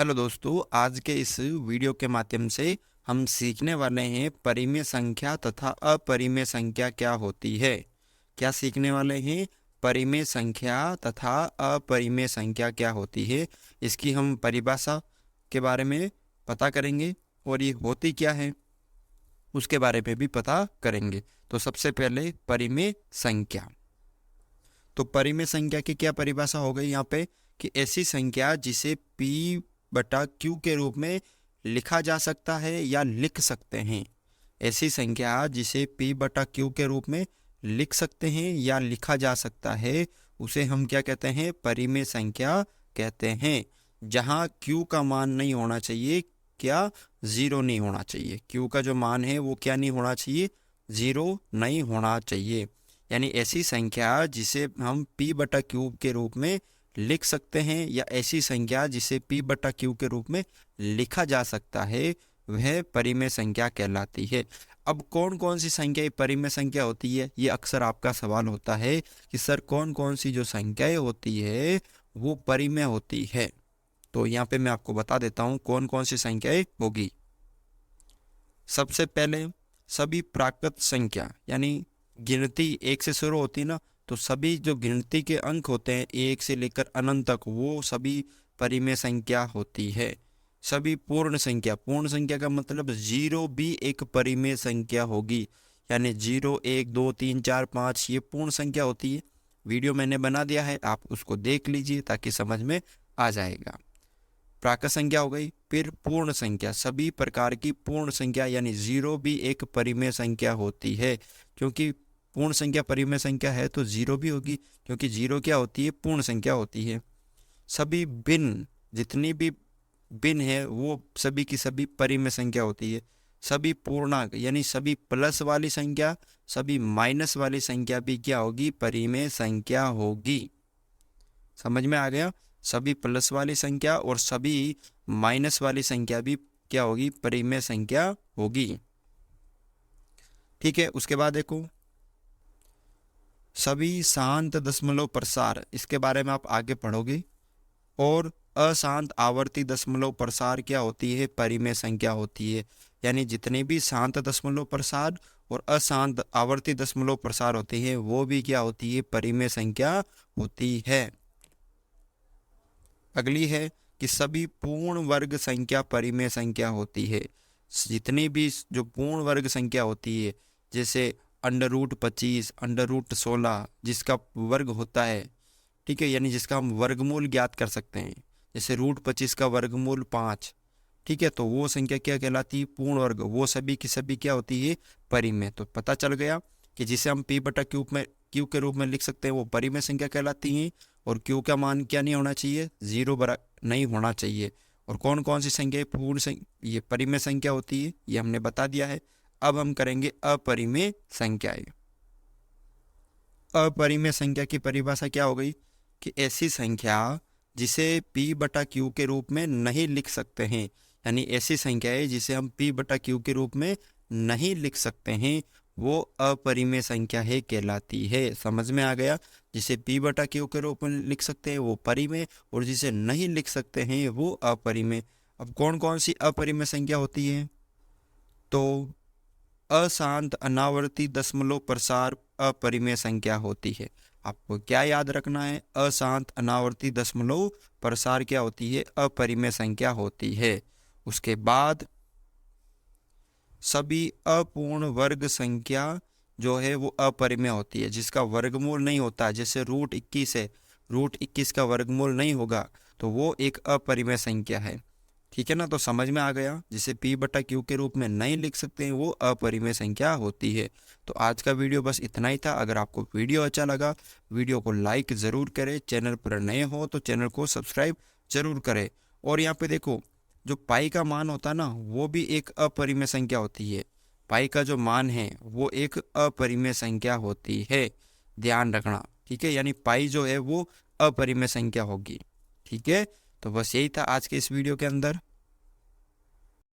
Hello दोस्तों, आज के इस वीडियो के माध्यम से हम सीखने वाले हैं परिमेय संख्या तथा अपरिमेय संख्या क्या होती है। क्या सीखने वाले हैं? परिमेय संख्या तथा अपरिमेय संख्या क्या होती है, इसकी हम परिभाषा के बारे में पता करेंगे और ये होती क्या है उसके बारे में भी पता करेंगे। तो सबसे पहले परिमेय संख्या। तो परिमेय संख्या की क्या परिभाषा हो गई यहाँ पे कि ऐसी संख्या जिसे P बटा Q के रूप में लिखा जा सकता है या लिख सकते हैं। ऐसी संख्या जिसे P बटा Q के रूप में लिख सकते हैं या लिखा जा सकता है उसे हम क्या कहते हैं? परिमेय संख्या कहते हैं। जहाँ Q का मान नहीं होना चाहिए, क्या? ज़ीरो नहीं होना चाहिए। Q का जो मान है वो क्या नहीं होना चाहिए? ज़ीरो नहीं होना चाहिए। यानी ऐसी संख्या जिसे हम P बटा Q के रूप में लिख सकते हैं या ऐसी संख्या जिसे P बटा Q के रूप में लिखा जा सकता है वह परिमेय संख्या कहलाती है। अब कौन कौन सी संख्या परिमेय संख्या होती है, ये अक्सर आपका सवाल होता है कि सर कौन कौन सी जो संख्याएं होती है वो परिमेय होती है। तो यहाँ पे मैं आपको बता देता हूँ कौन कौन सी संख्याएं होगी। सबसे पहले सभी प्राकृत संख्या, यानी गिनती एक से शुरू होती ना, तो सभी जो गिनती के अंक होते हैं एक से लेकर अनंत तक वो सभी परिमेय संख्या होती है। सभी पूर्ण संख्या, पूर्ण संख्या का मतलब जीरो भी एक परिमेय संख्या होगी। यानी 0, 1, 2, 3, 4, 5 ये पूर्ण संख्या होती है। वीडियो मैंने बना दिया है, आप उसको देख लीजिए ताकि समझ में आ जाएगा। प्राकृत संख्या हो गई। फिर पूर्ण संख्या, सभी प्रकार की पूर्ण संख्या यानी जीरो भी एक परिमेय संख्या होती है। क्योंकि पूर्ण संख्या परिमेय संख्या है तो जीरो भी होगी, क्योंकि जीरो क्या होती है? पूर्ण संख्या होती है। सभी भिन्न, जितनी भी भिन्न है वो सभी की सभी परिमेय संख्या होती है। सभी पूर्णांक यानी सभी प्लस वाली संख्या, सभी माइनस वाली संख्या भी क्या होगी? परिमेय संख्या होगी। समझ में आ गया? सभी प्लस वाली संख्या और सभी माइनस वाली संख्या भी क्या होगी? परिमेय संख्या होगी। ठीक है, उसके बाद देखो सभी शांत दशमलव प्रसार, इसके बारे में आप आगे पढ़ोगे। और अशांत आवर्ती दशमलव प्रसार क्या होती है? परिमेय संख्या होती है। यानी जितने भी शांत दशमलव प्रसार और अशांत आवर्ती दशमलव प्रसार होते हैं वो भी क्या होती है? परिमेय संख्या होती है। अगली है कि सभी पूर्ण वर्ग संख्या परिमेय संख्या होती है। जितनी भी जो पूर्ण वर्ग संख्या होती है, जैसे √25, √16 जिसका वर्ग होता है, ठीक है, यानी जिसका हम वर्गमूल ज्ञात कर सकते हैं। जैसे √25 का वर्गमूल 5, ठीक है, तो वो संख्या क्या कहलाती है? पूर्ण वर्ग। वो सभी की सभी क्या होती है? परिमेय। तो पता चल गया कि जिसे हम P बटा Q के रूप में लिख सकते हैं वो परिमेय संख्या कहलाती है। और Q का मान क्या नहीं होना चाहिए? ज़ीरो नहीं होना चाहिए। और कौन कौन सी संख्या ये परिमेय संख्या होती है ये हमने बता दिया है। अब हम करेंगे अपरिमेय संख्याएं। अपरिमेय संख्या की परिभाषा क्या हो गई कि ऐसी संख्या जिसे P बटा Q के रूप में नहीं लिख सकते हैं। यानी ऐसी संख्या है जिसे हम P बटा Q के रूप में नहीं लिख सकते हैं वो अपरिमेय संख्या है कहलाती है। समझ में आ गया? जिसे P बटा Q के रूप में लिख सकते हैं वो परिमेय, और जिसे नहीं लिख सकते हैं वो अपरिमेय। अब कौन कौन सी अपरिमेय संख्या होती है? तो अशांत अनावर्ती दशमलव प्रसार अपरिमेय संख्या होती है। आपको क्या याद रखना है? अशांत अनावर्ती दशमलव प्रसार क्या होती है? अपरिमेय संख्या होती है। उसके बाद सभी अपूर्ण वर्ग संख्या जो है वो अपरिमेय होती है, जिसका वर्गमूल नहीं होता। जैसे √21 है, √21 का वर्गमूल नहीं होगा तो वो एक अपरिमेय संख्या है। ठीक है ना? तो समझ में आ गया, जिसे P बटा Q के रूप में नहीं लिख सकते हैं वो अपरिमेय संख्या होती है। तो आज का वीडियो बस इतना ही था। अगर आपको वीडियो अच्छा लगा, वीडियो को लाइक ज़रूर करें। चैनल पर नए हो तो चैनल को सब्सक्राइब ज़रूर करें। और यहाँ पे देखो, जो पाई का मान होता है ना वो भी एक अपरिमेय संख्या होती है। पाई का जो मान है वो एक अपरिमेय संख्या होती है, ध्यान रखना। ठीक है, यानी पाई जो है वो अपरिमेय संख्या होगी। ठीक है, तो बस यही था आज के इस वीडियो के अंदर।